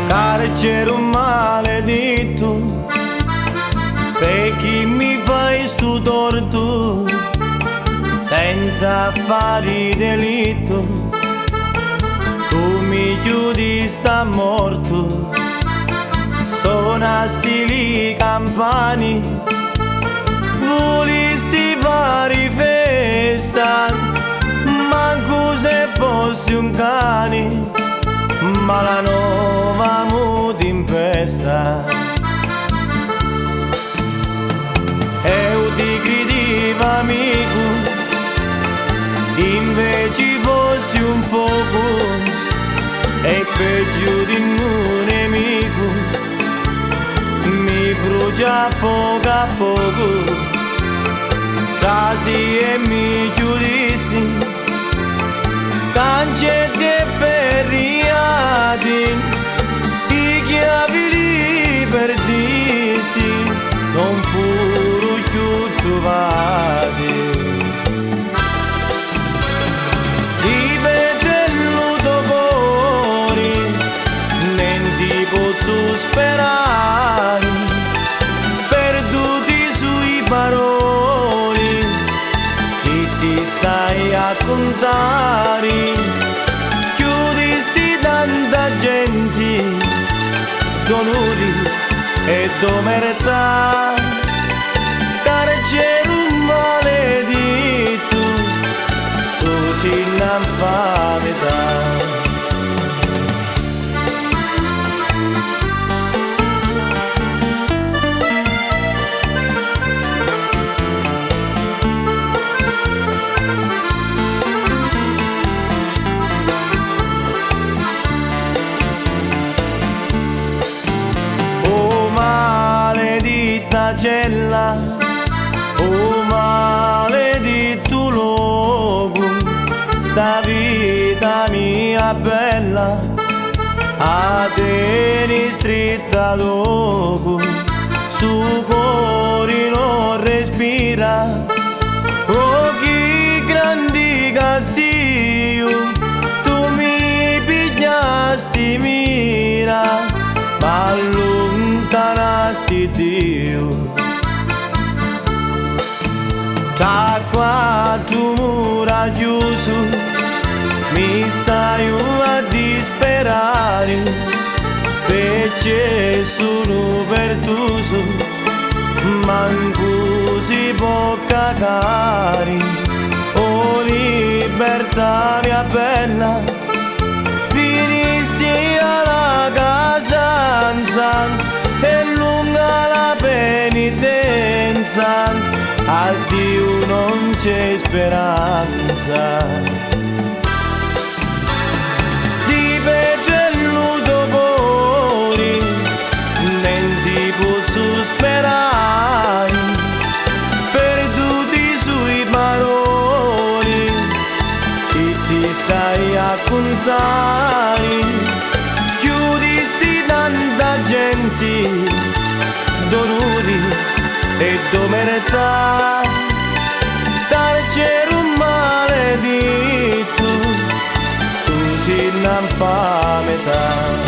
Carcere un maledetto, per chi mi fai sto torto, senza fare delitto, tu mi chiudi sta morto, suonasti li campani, volisti fare festa, manco se fossi un cane, ma la nuova muti in festa. E ti crediva amico, invece fossi un fuoco, e peggio di un nemico, mi brucia poco a poco, casi e mi giudisti, cancetti e ferriati, i chiavi li perdisti, non furono più trovati. Di petello fuori, non ti posso sperare, perduti sui paroli, che ti stai a contare, chiudisti tanta gente, dolori e domertà, carcere un maledetto, tu sei un'infamità. Cella, oh maledetto luogo, sta vita mia bella, a te stretta luogo, su cuore non respira, oh che grandi castigo, tu mi pigliasti mira, ma allontanasti Dio. Tra quattro mura chiuso mi stai a disperare, perché sono perduto, manco si può cagare, oh libertà mia bella, finisti alla casanza e lunga la penitenza, addio non c'è speranza. Di petello fuori, non ti posso sperare, perduti sui paroli, che ti stai a contare, chiudisti tanta gente, dolori e domertà, carcere un maledetto, tu sei un'infamità.